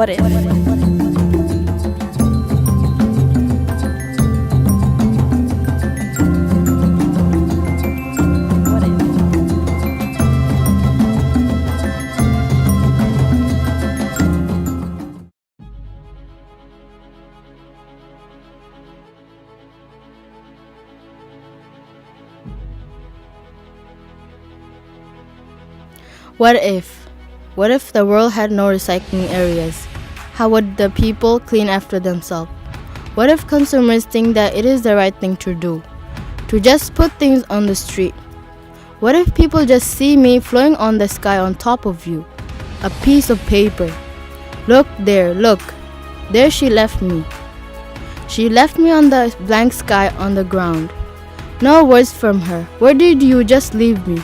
What if? What if? What if the world had no recycling areas? How would the people clean after themselves? What if consumers think that it is the right thing to do? To just put things on the street? What if people just see me floating on the sky on top of you? A piece of paper. Look there, look. There she left me. She left me on the blank sky on the ground. No words from her. Where did you just leave me?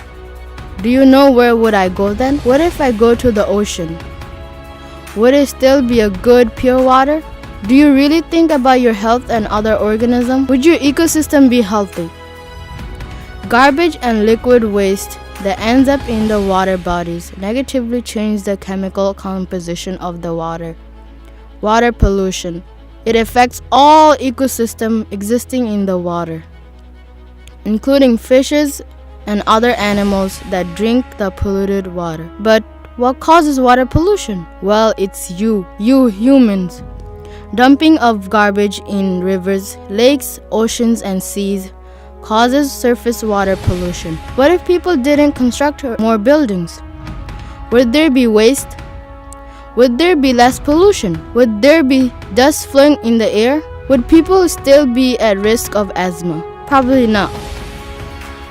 Do you know where would I go then? What if I go to the ocean? Would it still be a good, pure water? Do you really think about your health and other organisms? Would your ecosystem be healthy? Garbage and liquid waste that ends up in the water bodies negatively change the chemical composition of the water. Water pollution. It affects all ecosystems existing in the water, including fishes and other animals that drink the polluted water. But what causes water pollution? Well, it's you humans. Dumping of garbage in rivers, lakes, oceans, and seas causes surface water pollution. What if people didn't construct more buildings? Would there be waste? Would there be less pollution? Would there be dust flowing in the air? Would people still be at risk of asthma? Probably not.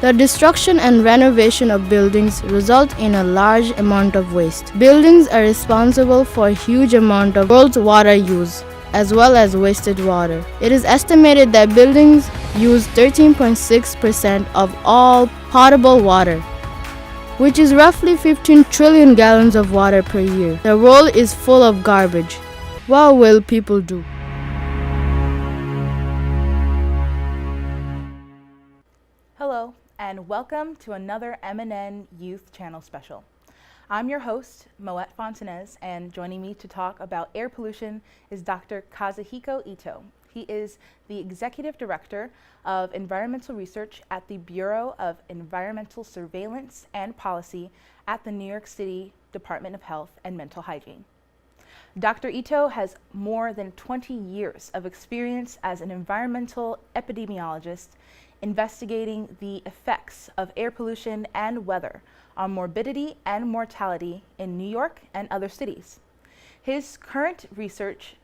The destruction and renovation of buildings result in a large amount of waste. Buildings are responsible for a huge amount of world's water use, as well as wasted water. It is estimated that buildings use 13.6% of all potable water, which is roughly 15 trillion gallons of water per year. The world is full of garbage. What will people do? Hello, and welcome to another MNN Youth Channel special. I'm your host, Moet Fontanez, and joining me to talk about air pollution is Dr. Kazuhiko Ito. He is the Executive Director of Environmental Research at the Bureau of Environmental Surveillance and Policy at the New York City Department of Health and Mental Hygiene. Dr. Ito has more than 20 years of experience as an environmental epidemiologist investigating the effects of air pollution and weather on morbidity and mortality in New York and other cities. His current research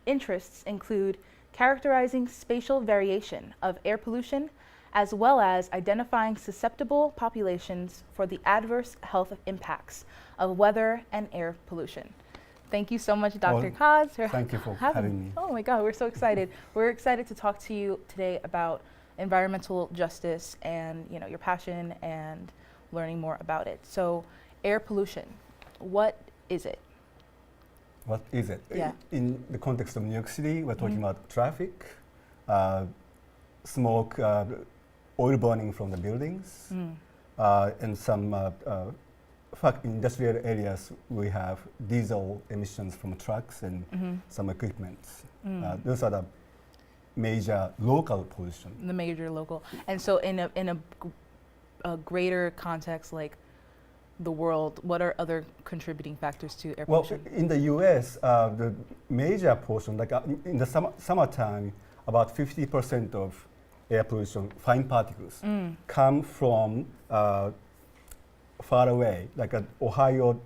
interests include characterizing spatial variation of air pollution, as well as identifying susceptible populations for the adverse health impacts of weather and air pollution. Thank you so much, Dr. Kaz. Thank you for having me. Oh my God, we're so excited. We're excited to talk to you today about environmental justice and your passion and learning more about it. So, air pollution, what is it? What is it? Yeah. In the context of New York City, we're talking about traffic, smoke, oil burning from the buildings, and some industrial areas. We have diesel emissions from trucks and some equipment. Those are the major local pollution. The major local. And so in a greater context, like the world, what are other contributing factors to air pollution? Well, in the US, the major portion, like in the summertime, about 50% of air pollution, fine particles, come from far away. Like Ohio,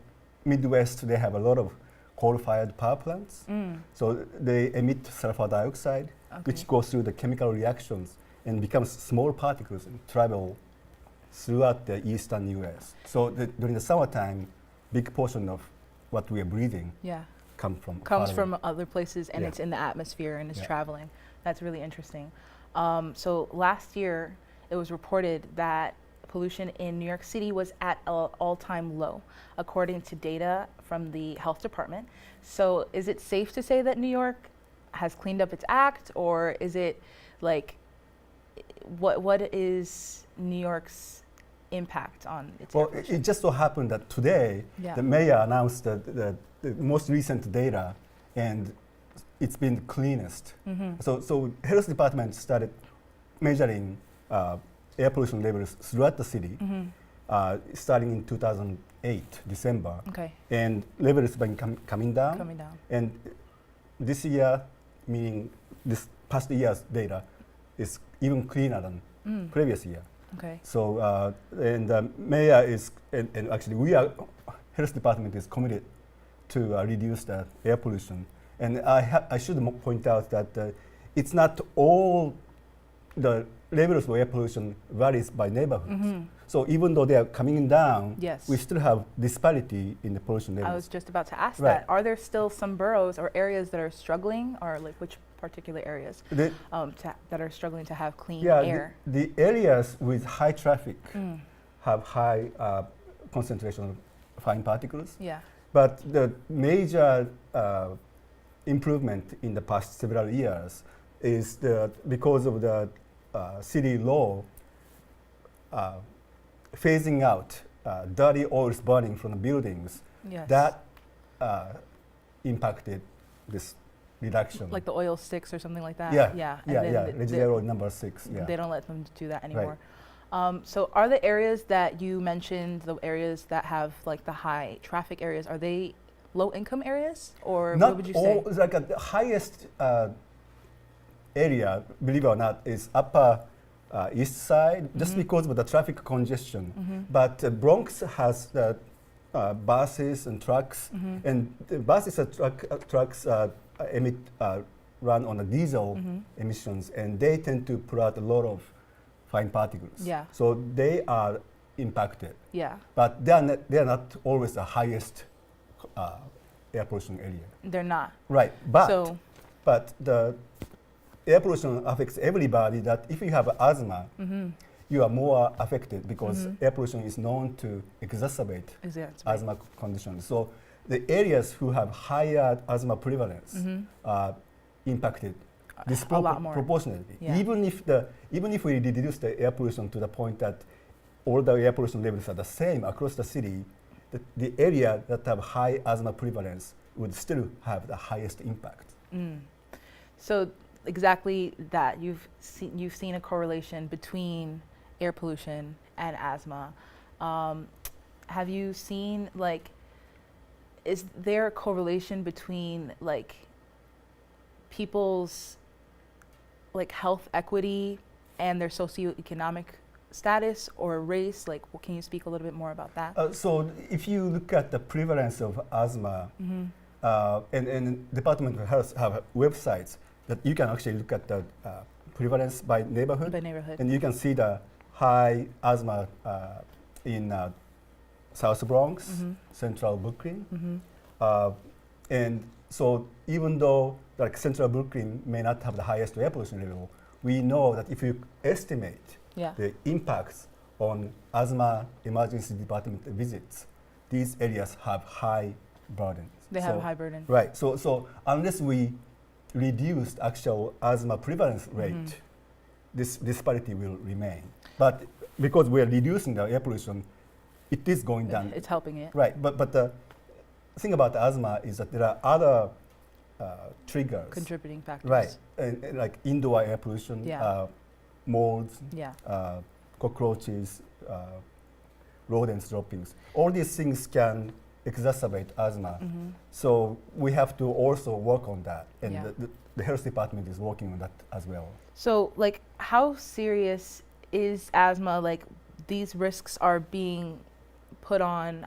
Midwest, they have a lot of coal-fired power plants. So they emit sulfur dioxide, which goes through the chemical reactions and becomes small particles and travel throughout the eastern US. So during the summertime, big portion of what we are breathing comes from other places, and it's in the atmosphere and it's traveling. That's really interesting. So last year, it was reported that pollution in New York City was at an all-time low, according to data from the health department. So is it safe to say that New York has cleaned up its act, or is it like, what is New York's impact on its Well, air pollution? it just so happened that today Yeah. the mayor announced the most recent data, and it's been the cleanest. So health department started measuring air pollution levels throughout the city, starting in 2008 December, Okay. and level has been coming down. Coming down. And this year, meaning this past year's data, is even cleaner than previous year. Okay. So and the mayor is, and actually we are, health department is committed to reduce the air pollution. And I should point out that it's not all the levels of air pollution varies by neighborhoods. So even though they are coming down, Yes. we still have disparity in the pollution I levels. was just about to ask Right. that. Are there still some boroughs or areas that are struggling, or like which particular areas The- that are struggling to have clean yeah, air? the areas with high traffic have high concentration of fine particles. Yeah. But the major improvement in the past several years is because of the city law phasing out dirty oils burning from the buildings. Yes. That impacted this reduction. Like the oil sticks or something like that. Yeah, Yeah. yeah, then yeah. th- Residual number 6. Yeah. They don't let them do that anymore. So are the areas that you mentioned, the areas that have like the high traffic areas, are they low income areas, or Not what would you all, say? like the highest area, believe it or not, is upper east side, just because of the traffic congestion. But Bronx has buses and trucks, and the buses and trucks run on the diesel emissions, and they tend to put out a lot of fine particles. Yeah. So they are impacted, Yeah. but they are not always the highest air pollution area. They're not. Right, So but the air pollution affects everybody. That if you have asthma, you are more affected because air pollution is known to exacerbate exactly. asthma conditions. So the areas who have higher asthma prevalence are impacted a lot more. proportionately. Yeah. Even if we reduce the air pollution to the point that all the air pollution levels are the same across the city, the area that have high asthma prevalence would still have the highest impact. So exactly that, you've seen a correlation between air pollution and asthma. Have you seen, like, is there a correlation between like people's like health equity and their socioeconomic status or race? Like, can you speak a little bit more about that? So if you look at the prevalence of asthma, and Department of Health have websites that you can actually look at the prevalence by neighborhood. By neighborhood. And you can see the high asthma in South Bronx, Central Brooklyn. And so even though like Central Brooklyn may not have the highest air pollution level, we know that if you estimate Yeah. the impacts on asthma emergency department visits, these areas have high burdens. They have a high burden. Right. So unless we reduce the actual asthma prevalence rate, this disparity will remain. But because we are reducing the air pollution, it is going down. It's helping it. Right. But the thing about asthma is that there are other triggers. Contributing factors. Right. And like indoor air pollution, Yeah. molds, Yeah. cockroaches, rodents droppings. All these things can exacerbate asthma. So we have to also work on that. And Yeah. the health department is working on that as well. So, like, how serious is asthma? Like, these risks are being put on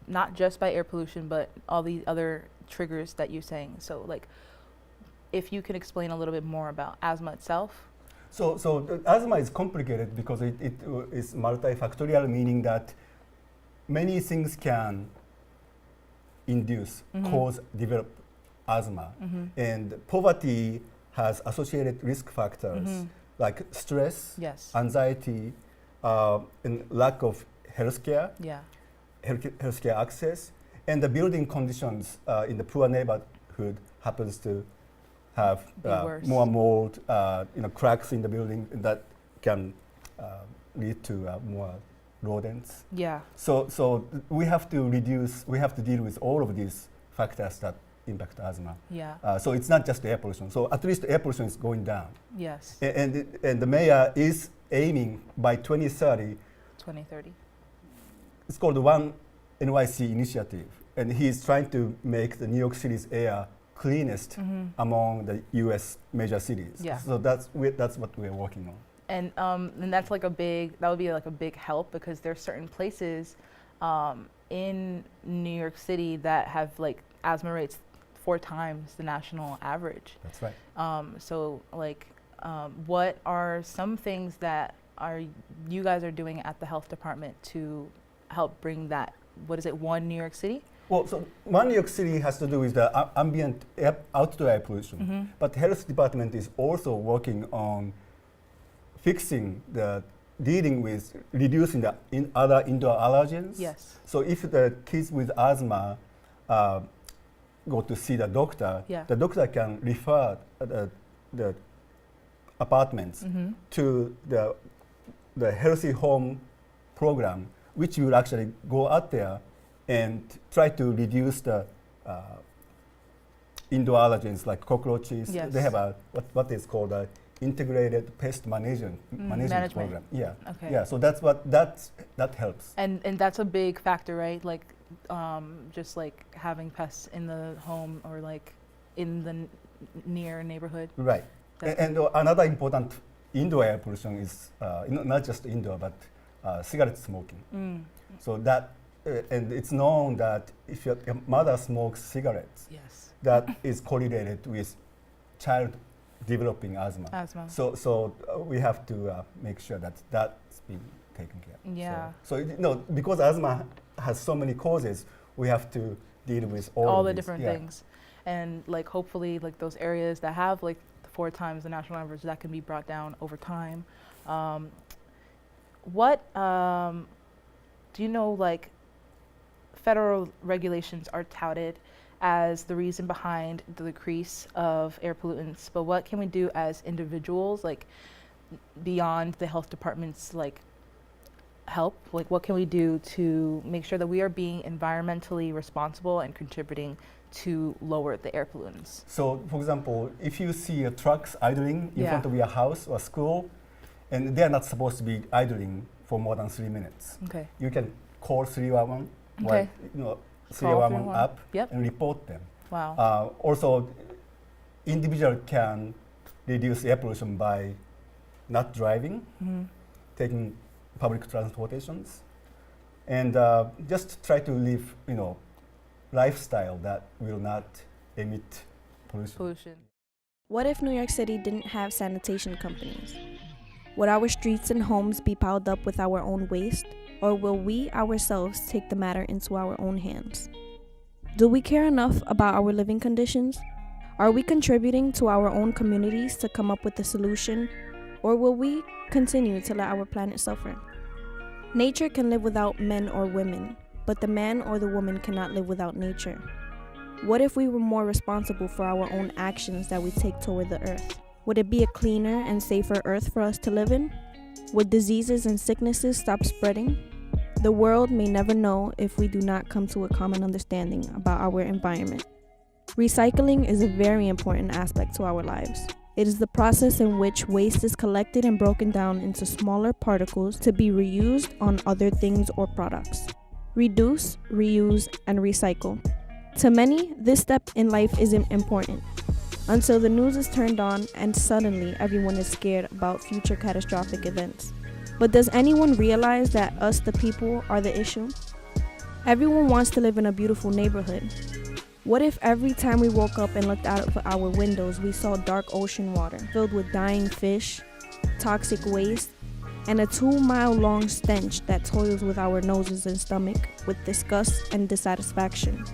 not just by air pollution, but all the other triggers that you're saying. So, like, if you can explain a little bit more about asthma itself. So asthma is complicated because it is multifactorial, meaning that many things can induce, cause, develop asthma. And poverty has associated risk factors like stress, Yes. anxiety, and lack of healthcare, Yeah. healthcare access, and the building conditions in the poor neighborhood happens to have Be worse. more mold, cracks in the building that can lead to more rodents. Yeah. So we have to deal with all of these factors that impact asthma. Yeah. So it's not just air pollution. So at least air pollution is going down. Yes. And the mayor is aiming by 2030. 2030. It's called the One NYC initiative, and he's trying to make the New York City's air cleanest among the U.S. major cities. Yeah. So that's what we're working on. And that's like that would be like a big help, because there's certain places in New York City that have like asthma rates 4 times the national average. That's right. So like, what are some things that you guys are doing at the health department to help bring that, what is it, One New York City? Well, so One New York City has to do with the ambient outdoor air pollution, but health department is also working on dealing with reducing the other indoor allergens. Yes. So if the kids with asthma go to see the doctor, the doctor can refer the apartments to the healthy home program, which will actually go out there and try to reduce the indoor allergens like cockroaches. Yes. They have what is called a integrated pest management program. Yeah. Okay. Yeah. So that helps. And that's a big factor, right? Like, just like having pests in the home or like in the near neighborhood. Right. And another important indoor air pollution is not just indoor, but cigarette smoking. So that, and it's known that if your mother smokes cigarettes, yes, that is correlated with child developing asthma. So we have to make sure that that's being taken care of. Yeah. So because asthma has so many causes, we have to deal with all the these. different things, and like hopefully like those areas that have like 4 times the national average, that can be brought down over time. What do you know, like federal regulations are touted as the reason behind the decrease of air pollutants, but what can we do as individuals, like beyond the health department's like help? Like what can we do to make sure that we are being environmentally responsible and contributing to lower the air pollutants? So for example, if you see trucks idling in front of your house or school, and they're not supposed to be idling for more than 3 minutes. Okay. You can call 311, okay. 311 app, and report them. Wow. Also, individual can reduce air pollution by not driving, taking public transportations, and just try to live, lifestyle that will not emit pollution. What if New York City didn't have sanitation companies? Would our streets and homes be piled up with our own waste, or will we ourselves take the matter into our own hands? Do we care enough about our living conditions? Are we contributing to our own communities to come up with a solution, or will we continue to let our planet suffer? Nature can live without men or women, but the man or the woman cannot live without nature. What if we were more responsible for our own actions that we take toward the earth? Would it be a cleaner and safer earth for us to live in? Would diseases and sicknesses stop spreading? The world may never know if we do not come to a common understanding about our environment. Recycling is a very important aspect to our lives. It is the process in which waste is collected and broken down into smaller particles to be reused on other things or products. Reduce, reuse, and recycle. To many, this step in life isn't important, until the news is turned on and suddenly everyone is scared about future catastrophic events. But does anyone realize that us, the people, are the issue? Everyone wants to live in a beautiful neighborhood. What if every time we woke up and looked out of our windows, we saw dark ocean water filled with dying fish, toxic waste, and a 2-mile-long stench that toils with our noses and stomach with disgust and dissatisfaction?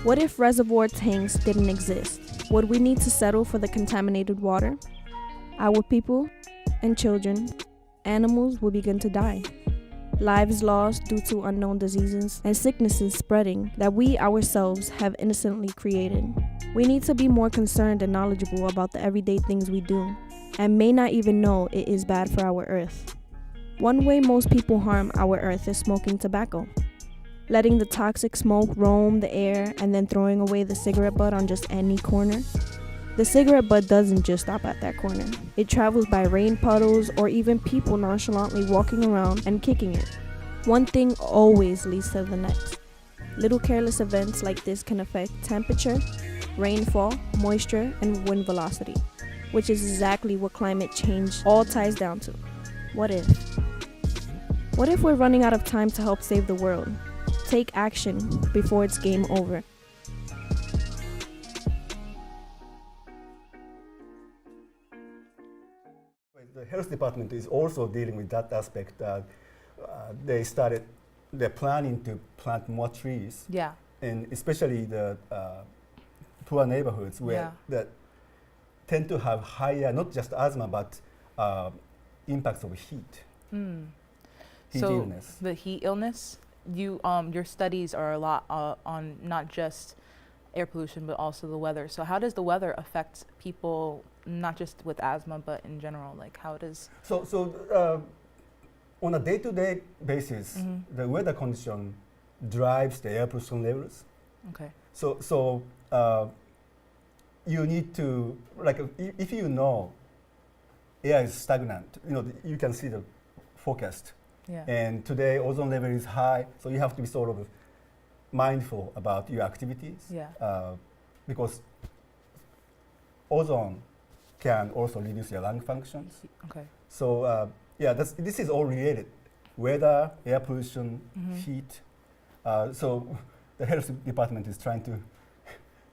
What if reservoir tanks didn't exist? Would we need to settle for the contaminated water? Our people and children, animals will begin to die. Lives lost due to unknown diseases and sicknesses spreading that we ourselves have innocently created. We need to be more concerned and knowledgeable about the everyday things we do and may not even know it is bad for our earth. One way most people harm our earth is smoking tobacco. Letting the toxic smoke roam the air and then throwing away the cigarette butt on just any corner. The cigarette butt doesn't just stop at that corner. It travels by rain puddles or even people nonchalantly walking around and kicking it. One thing always leads to the next. Little careless events like this can affect temperature, rainfall, moisture, and wind velocity, which is exactly what climate change all ties down to. What if? What if we're running out of time to help save the world? Take action before it's game over. The health department is also dealing with that aspect. They're planning to plant more trees, Yeah. and especially the poor neighborhoods where that tend to have higher, not just asthma, but impacts of heat. Heat So illness. the heat illness, your studies are a lot on not just air pollution, but also the weather. So how does the weather affect people, not just with asthma, but in general? Like how does? So on a day-to-day basis, the weather condition drives the air pollution levels. Okay. So you need to, like, if you know air is stagnant, you can see the forecast. Yeah. And today ozone level is high, so you have to be sort of mindful about your activities. Yeah. Because ozone can also reduce your lung functions. Okay. So this is all related. Weather, air pollution, heat. So the health department is trying to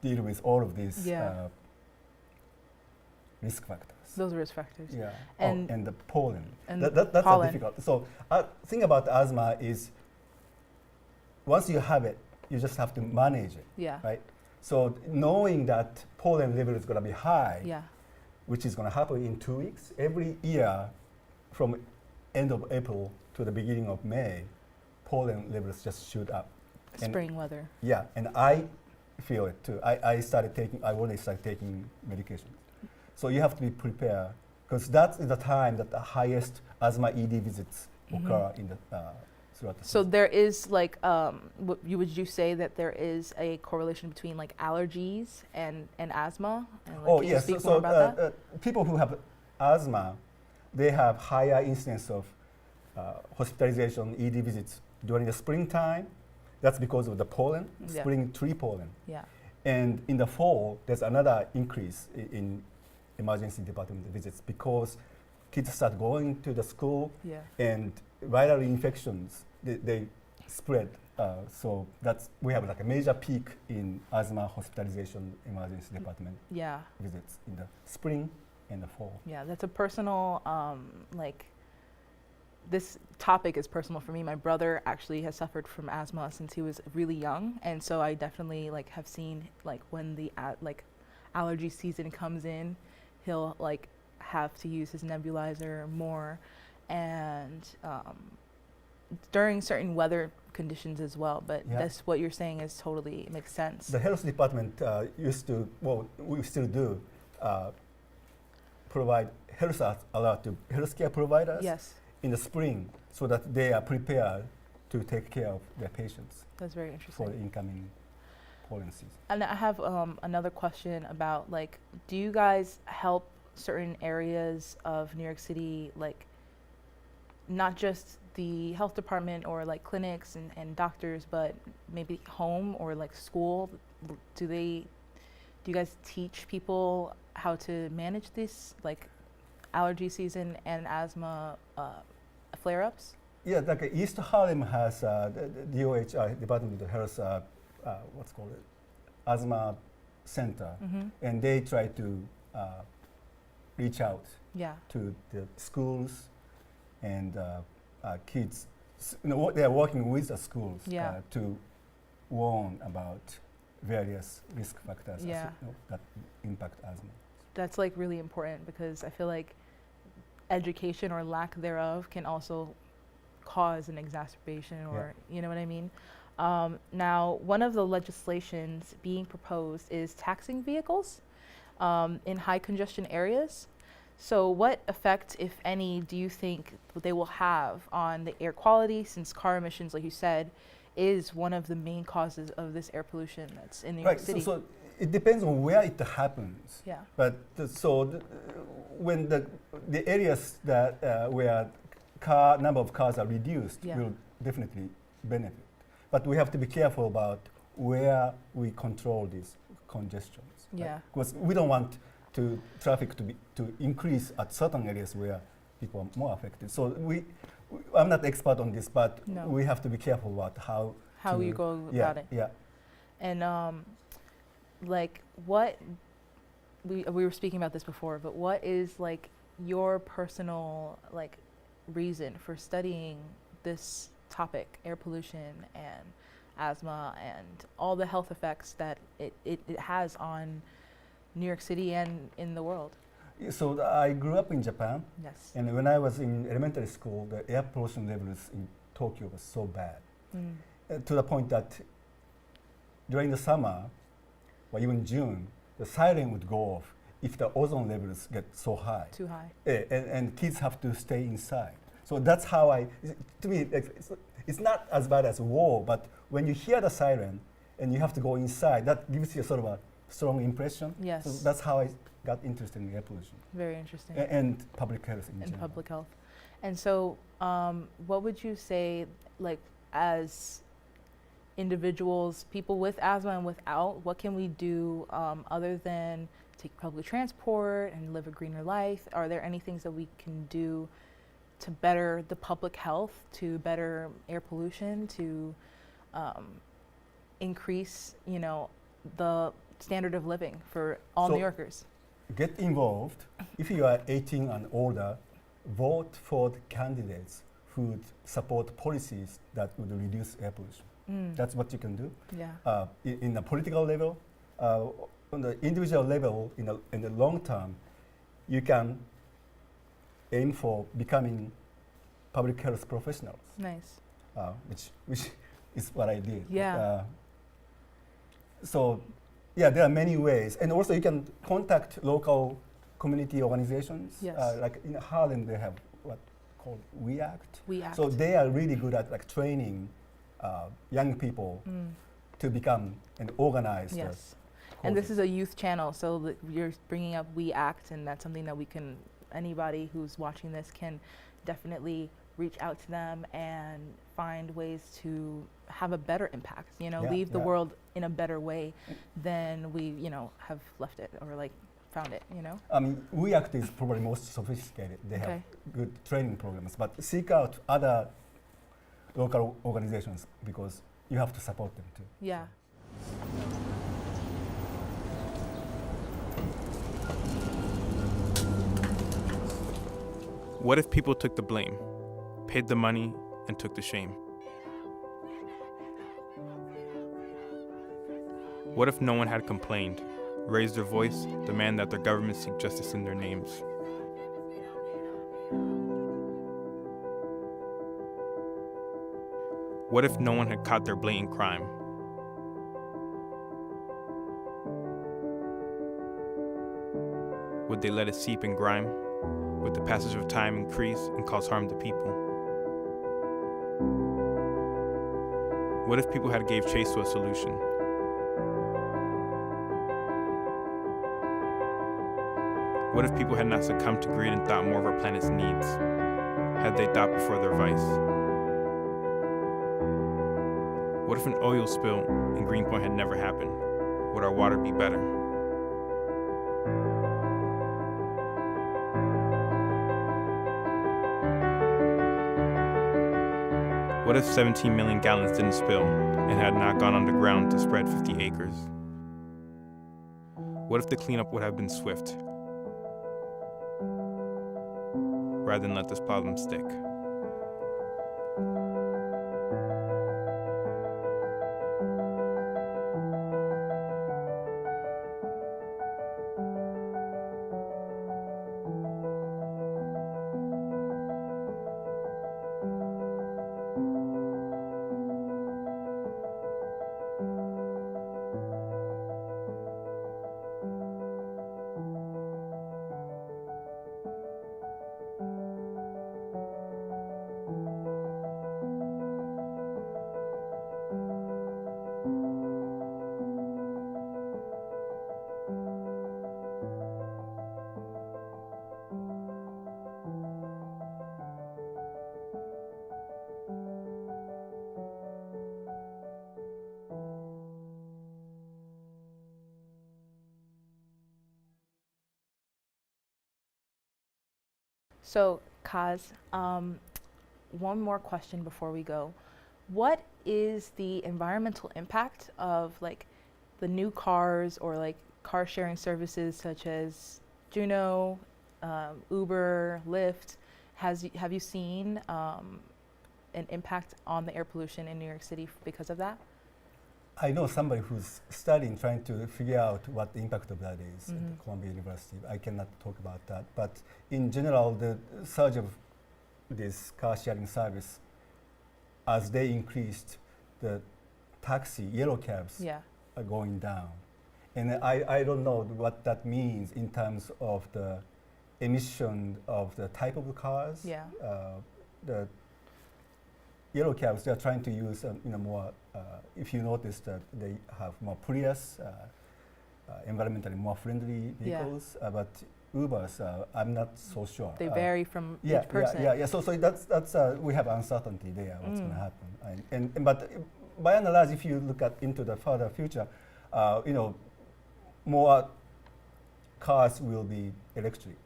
deal with all of these risk factors. Those risk factors. Yeah, And the pollen. and That's pollen. difficult. So thing about asthma is once you have it, you just have to manage it, Yeah. right? So knowing that pollen level is going to be high, Yeah. which is going to happen in 2 weeks, every year from end of April to the beginning of May, pollen levels just shoot up. And Spring weather. yeah, and I feel it too. I already started taking medication. So you have to be prepared because that's the time that the highest asthma ED visits occur in the throughout the So season. there is like, would you say that there is a correlation between like allergies and asthma? And, like, Oh can you yes, speak so more about that? people who have asthma, they have higher incidence of hospitalization, ED visits during the springtime. That's because of the pollen, Yeah. spring tree pollen. Yeah. And in the fall, there's another increase in emergency department visits because kids start going to the school Yeah. and viral infections, they spread. So we have like a major peak in asthma hospitalization emergency department Yeah. visits in the spring and the fall. Yeah. That's a personal, this topic is personal for me. My brother actually has suffered from asthma since he was really young, and so I definitely like have seen like when the allergy season comes in, he'll like have to use his nebulizer more, and during certain weather conditions as well. But Yeah. that's what you're saying is totally makes sense. The health department we still do provide health alert to healthcare providers Yes, in the spring so that they are prepared to take care of their patients that's very for the interesting. incoming pollen season. And I have another question about like, do you guys help certain areas of New York City, like not just the health department or like clinics and doctors, but maybe home or like school? Do you guys teach people how to manage this like allergy season and asthma flare-ups? Yeah, like East Harlem has the DOH, Department of Health, what's called it, asthma center, and they try to reach out Yeah. to the schools and kids. They are working with the schools Yeah. to warn about various risk factors Yeah. that impact asthma. That's like really important because I feel like education or lack thereof can also cause an exacerbation or you know what I mean? Now, one of the legislations being proposed is taxing vehicles in high congestion areas. So what effect, if any, do you think they will have on the air quality, since car emissions, like you said, is one of the main causes of this air pollution that's in New York Right. City? So it depends on where it happens. Yeah. But when the areas that where number of cars are reduced Yeah. will definitely benefit. But we have to be careful about where we control these congestions. Yeah. Because we don't want traffic to increase at certain areas where people are more affected. So I'm not expert on this, but No. we have to be careful about how You go yeah, about it. Yeah. And like what we were speaking about this before, but what is like your personal like reason for studying this topic, air pollution and asthma and all the health effects that it has on New York City and in the world? So I grew up in Japan, Yes. and when I was in elementary school, the air pollution levels in Tokyo was so bad, to the point that during the summer, or even June, the siren would go off if the ozone levels get so high. Too high. And kids have to stay inside. So that's how to me, it's not as bad as war, but when you hear the siren and you have to go inside, that gives you sort of a strong impression. Yes. So that's how I got interested in air pollution. Very interesting. And public health in And general. public health. And so what would you say, like, as individuals, people with asthma and without, what can we do other than take public transport and live a greener life? Are there any things that we can do to better the public health, to better air pollution, to increase, the standard of living for all So New Yorkers? Get involved. If you are 18 and older, vote for the candidates who would support policies that would reduce air pollution. That's what you can do. Yeah. In the political level, on the individual level, in the long term, you can aim for becoming public health professionals, Nice. which is what I did. Yeah. So, yeah, there are many ways, and also you can contact local community organizations. Yes. Like in Harlem, they have what called We Act. We act. So they are really good at like training young people to become an organized. Yes. And this is a youth channel, so you're bringing up We Act, and that's something that anybody who's watching this can definitely reach out to them and find ways to have a better impact, leave the world in a better way than we, have left it or like found it, We Act is probably most sophisticated. They have good training programs, but seek out other local organizations because you have to support them too. Yeah. What if people took the blame, paid the money, and took the shame? What if no one had complained, raised their voice, demand that their government seek justice in their names? What if no one had caught their blatant crime? Would they let it seep in grime? Would the passage of time increase and cause harm to people? What if people had gave chase to a solution? What if people had not succumbed to greed and thought more of our planet's needs? Had they thought before their vice? What if an oil spill in Greenpoint had never happened? Would our water be better? What if 17 million gallons didn't spill and had not gone underground to spread 50 acres? What if the cleanup would have been swift, rather than let this problem stick? So, Kaz, one more question before we go. What is the environmental impact of like the new cars or like car sharing services such as Juno, Uber, Lyft? Have you seen an impact on the air pollution in New York City because of that? I know somebody who's studying, trying to figure out what the impact of that is at Columbia University. I cannot talk about that. But in general, the surge of this car sharing service, as they increased, the taxi, yellow cabs are going down. And I don't know what that means in terms of the emission of the type of the cars. The yellow cabs, they are trying to use more, if you notice that they have more Prius, environmentally more friendly vehicles, but Ubers, I'm not so sure. They vary from each person. So that's we have uncertainty there, what's going to happen. But by and large, if you look into the further future, more cars will be electric.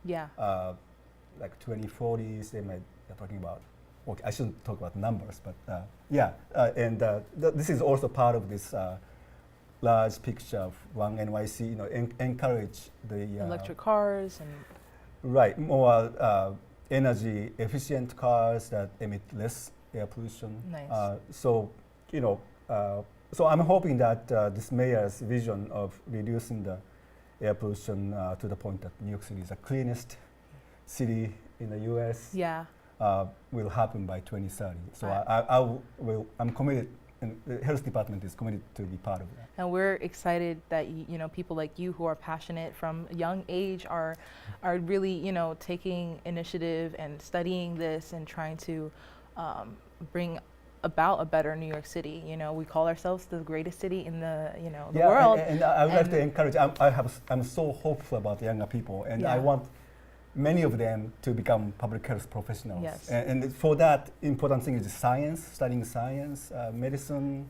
Like 2040s, they're talking about. Okay, I shouldn't talk about numbers, but this is also part of this large picture of One NYC. Encourage the electric cars and more energy efficient cars that emit less air pollution. Nice. So I'm hoping that this mayor's vision of reducing the air pollution to the point that New York City is the cleanest city in the U.S. Will happen by 2030. So I'm committed, and the health department is committed to be part of that. And we're excited that people like you who are passionate from a young age are really taking initiative and studying this and trying to bring about a better New York City. We call ourselves the greatest city in the the world. And I would like to encourage. I'm so hopeful about younger people, and I want many of them to become public health professionals. Yes. And for that, important thing is science, studying science, medicine,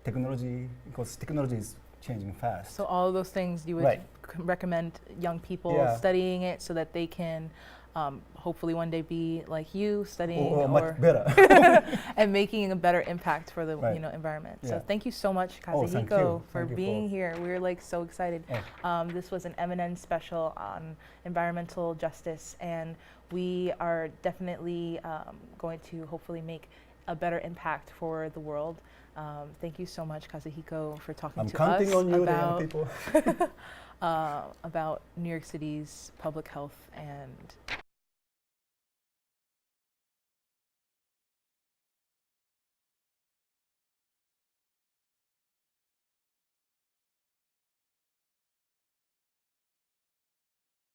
technology, because technology is changing fast. So all of those things you would recommend young people studying it so that they can hopefully one day be like you, studying or much better and making a better impact for the environment. So thank you so much, Kazuhiko, for being here. We're like so excited. This was an MNN special on environmental justice, and we are definitely going to hopefully make a better impact for the world. Thank you so much, Kazuhiko, for talking to us counting on you, young people. about New York City's public health and